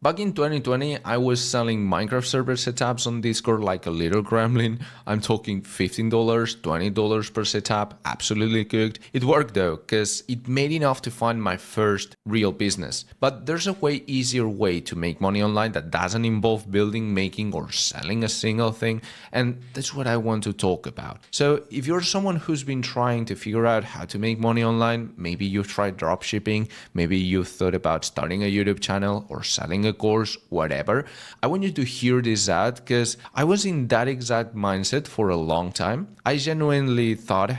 Back in 2020, I was selling Minecraft server setups on Discord like a little gremlin. I'm talking $15, $20 per setup, absolutely cooked. It worked though, because it made enough to fund my first real business. But there's a way easier way to make money online that doesn't involve building, making, or selling a single thing, and that's what I want to talk about. So if you're someone who's been trying to figure out how to make money online, maybe you've tried dropshipping, maybe you've thought about starting a YouTube channel or selling a course, whatever, I want you to hear this out because I was in that exact mindset for a long time. I genuinely thought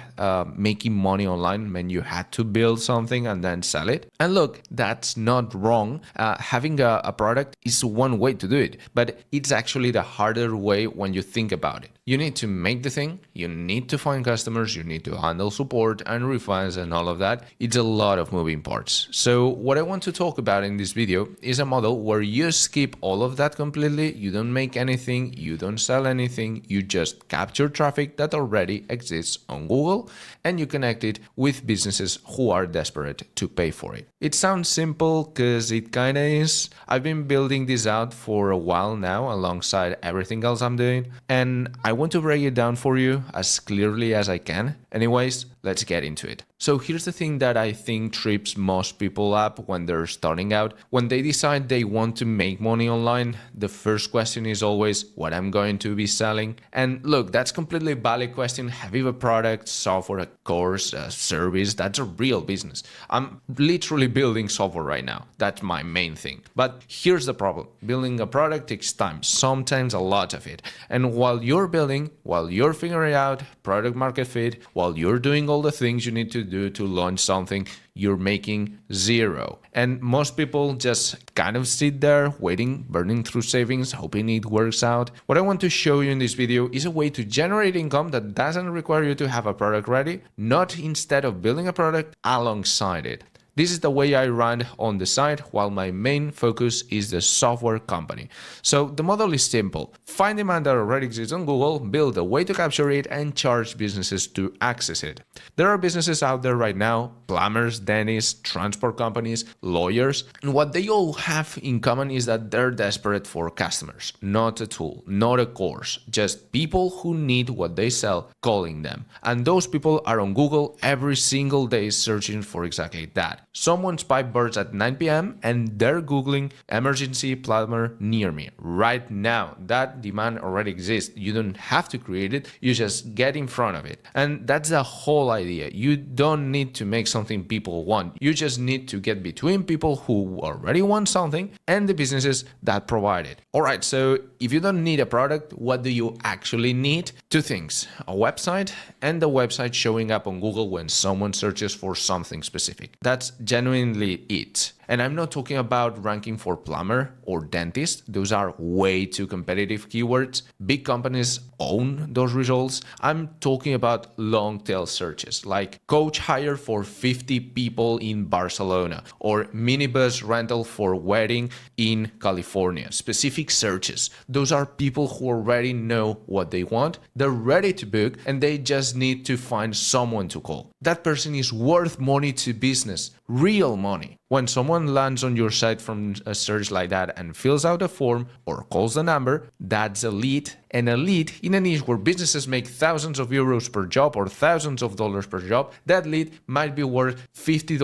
making money online meant you had to build something and then sell it. And look, that's not wrong. Having a product is one way to do it, but it's actually the harder way when you think about it. You need to make the thing, you need to find customers, you need to handle support and refunds and all of that. It's a lot of moving parts. So what I want to talk about in this video is a model where you skip all of that completely, you don't make anything, you don't sell anything, you just capture traffic that already exists on Google and you connect it with businesses who are desperate to pay for it. It sounds simple because it kinda is. I've been building this out for a while now alongside everything else I'm doing, and I want to break it down for you as clearly as I can. Anyways, let's get into it. So here's the thing that I think trips most people up when they're starting out. When they decide they want to make money online, the first question is always what I'm going to be selling. And look, that's completely valid question. Have you a product, software, a course, a service? That's a real business. I'm literally building software right now. That's my main thing. But here's the problem. Building a product takes time, sometimes a lot of it. And while you're building, while you're figuring out product market fit, while you're doing all the things you need to do to launch something, you're making zero. And most people just kind of sit there waiting, burning through savings, hoping it works out. What I want to show you in this video is a way to generate income that doesn't require you to have a product ready, not instead of building a product alongside it. This is the way I run on the side while my main focus is the software company. So the model is simple. Find demand that already exists on Google, build a way to capture it, and charge businesses to access it. There are businesses out there right now, plumbers, dentists, transport companies, lawyers, and what they all have in common is that they're desperate for customers, not a tool, not a course, just people who need what they sell calling them. And those people are on Google every single day searching for exactly that. Someone spiked birds at 9 p.m. and they're Googling emergency plumber near me right now. That demand already exists. You don't have to create it. You just get in front of it. And that's the whole idea. You don't need to make something people want. You just need to get between people who already want something and the businesses that provide it. All right, so if you don't need a product, what do you actually need? Two things, a website and the website showing up on Google when someone searches for something specific. That's genuinely it. And I'm not talking about ranking for plumber or dentist. Those are way too competitive keywords. Big companies own those results. I'm talking about long tail searches like coach hire for 50 people in Barcelona or minibus rental for wedding in California. Specific searches. Those are people who already know what they want. They're ready to book and they just need to find someone to call. That person is worth money to business, real money. When someone lands on your site from a search like that and fills out a form or calls the number, that's a lead. And a lead in a niche where businesses make thousands of euros per job or thousands of dollars per job, that lead might be worth $50,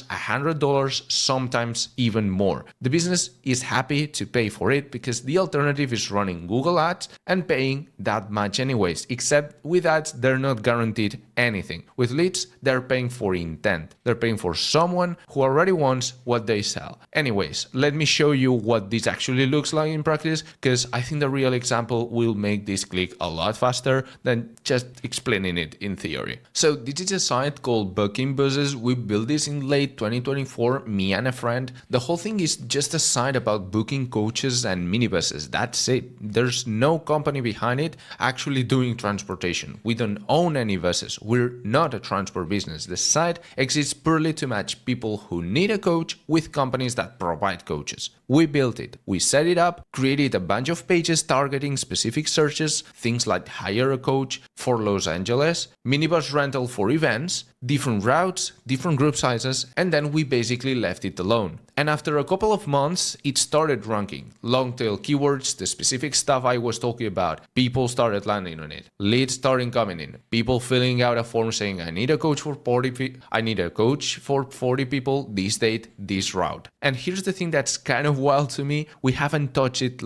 $100, sometimes even more. The business is happy to pay for it because the alternative is running Google ads and paying that much anyways, except with ads, they're not guaranteed anything. With leads, they're paying for intent. They're paying for someone who already wants what they sell. Anyways, let me show you what this actually looks like in practice because I think the real example will make this click a lot faster than just explaining it in theory. So this is a site called Booking Buses. We built this in late 2024, me and a friend. The whole thing is just a site about booking coaches and minibuses. That's it. There's no company behind it actually doing transportation. We don't own any buses. We're not a transport business. The site exists purely to match people who need a coach with companies that provide coaches. We built it. We set it up, created a bunch of pages targeting specific specific searches, things like hire a coach for Los Angeles, minibus rental for events, different routes, different group sizes, and then we basically left it alone. And after a couple of months, it started ranking. Long tail keywords, the specific stuff I was talking about, people started landing on it. Leads started coming in. People filling out a form saying, I need a coach for 40 people, this date, this route. And here's the thing that's kind of wild to me. We haven't touched it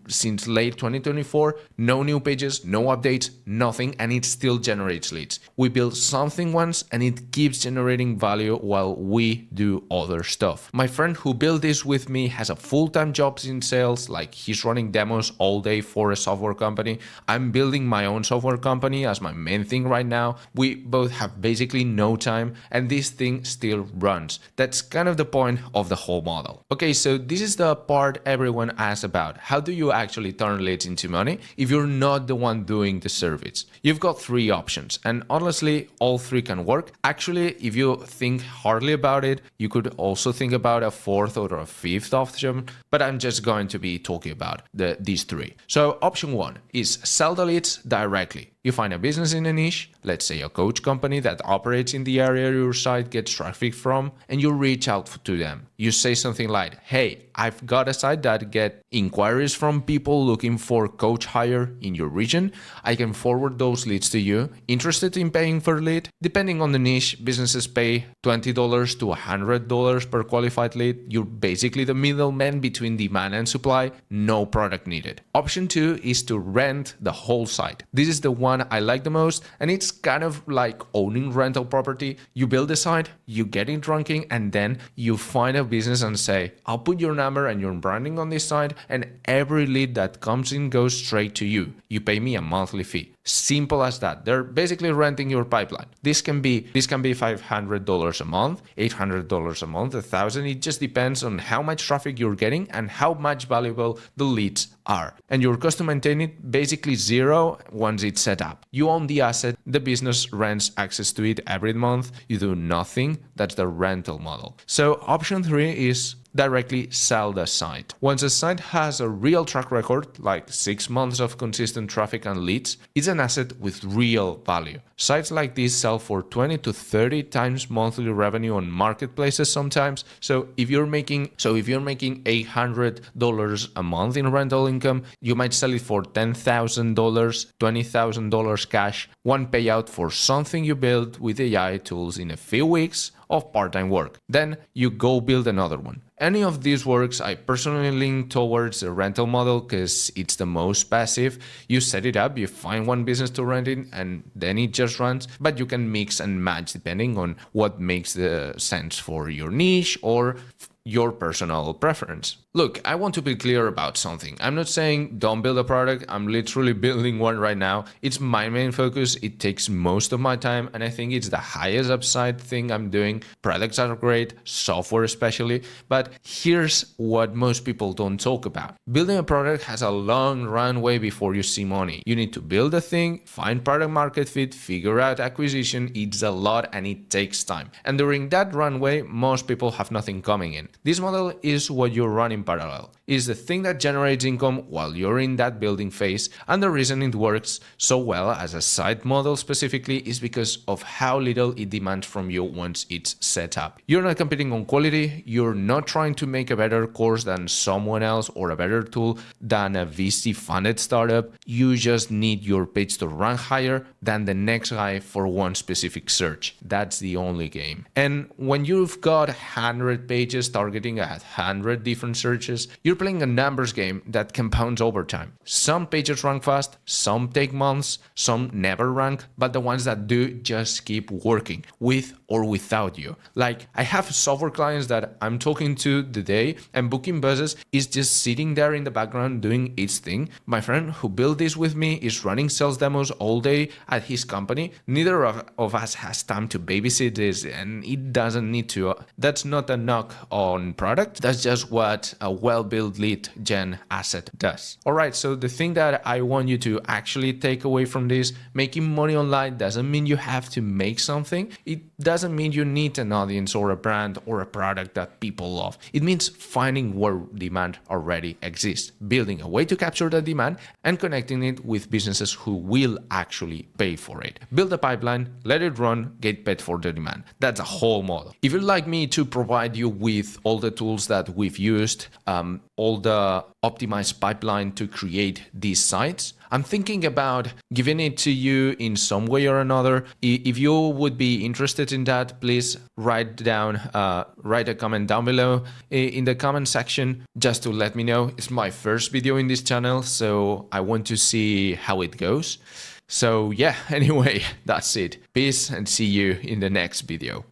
since late 2024. No new pages, no updates, nothing, and it still generates leads. We build something once and it keeps generating value while we do other stuff. My friend who built this with me has a full-time job in sales, like he's running demos all day for a software company. I'm building my own software company as my main thing right now. We both have basically no time and this thing still runs. That's kind of the point of the whole model. Okay, so this is the part everyone asks about. How do you actually turn leads into money if you're not the one doing the service? You've got three options and honestly, all three can work. Actually, if you think hardly about it, you could also think about a fourth or a fifth option, but I'm just going to be talking about these three. So option one is sell the leads directly. You find a business in a niche, let's say a coach company that operates in the area your site gets traffic from, and you reach out to them. You say something like, hey, I've got a site that gets inquiries from people looking for coach hire in your region. I can forward those leads to you. Interested in paying per lead? Depending on the niche, businesses pay $20 to $100 per qualified lead. You're basically the middleman between demand and supply, no product needed. Option two is to rent the whole site. This is the one I like the most, and it's kind of like owning rental property. You build the site, you get it ranking, and then you find a business and say, I'll put your number and your branding on this site, and every lead that comes in goes straight to you. You pay me a monthly fee. Simple as that. They're basically renting your pipeline. This can be $500 a month, $800 a month, $1,000. It just depends on how much traffic you're getting and how much valuable the leads are. And your cost to maintain it, basically zero once it's set up. You own the asset, the business rents access to it every month. You do nothing. That's the rental model. So option three is directly sell the site. Once a site has a real track record, like 6 months of consistent traffic and leads, it's an asset with real value. Sites like this sell for 20 to 30 times monthly revenue on marketplaces sometimes. So if you're making $800 a month in rental income, you might sell it for $10,000, $20,000 cash, one payout for something you built with AI tools in a few weeks of part-time work. Then you go build another one. Any of these works, I personally lean towards the rental model because it's the most passive. You set it up, you find one business to rent it, and then it just runs. But you can mix and match depending on what makes the sense for your niche or your personal preference. Look, I want to be clear about something. I'm not saying don't build a product. I'm literally building one right now. It's my main focus. It takes most of my time, and I think it's the highest upside thing I'm doing. Products are great, software especially, but here's what most people don't talk about. Building a product has a long runway before you see money. You need to build a thing, find product market fit, figure out acquisition. It's a lot and it takes time. And during that runway, most people have nothing coming in. This model is what you run in parallel. It's the thing that generates income while you're in that building phase, and the reason it works so well as a side model specifically is because of how little it demands from you once it's set up. You're not competing on quality, you're not trying to make a better course than someone else or a better tool than a VC-funded startup. You just need your page to rank higher than the next guy for one specific search. That's the only game. And when you've got 100 pages targeting 100 different searches, you're playing a numbers game that compounds over time. Some pages rank fast, some take months, some never rank, but the ones that do just keep working with or without you. Like, I have software clients that I'm talking to today, and booking buses is just sitting there in the background doing its thing. My friend who built this with me is running sales demos all day at his company. Neither of us has time to babysit this, and it doesn't need to. That's not a knock on product. That's just what a well-built lead gen asset does. All right, so the thing that I want you to actually take away from this, making money online doesn't mean you have to make something. It doesn't mean you need an audience or a brand or a product that people love. It means finding where demand already exists, building a way to capture that demand and connecting it with businesses who will actually pay for it. Build a pipeline, let it run, get paid for the demand. That's a whole model. If you'd like me to provide you with all the tools that we've used, all the optimized pipeline to create these sites, I'm thinking about giving it to you in some way or another. If you would be interested in that, please write a comment down below in the comment section just to let me know. It's my first video in this channel, so I want to see how it goes. So yeah, anyway, that's it. Peace and see you in the next video.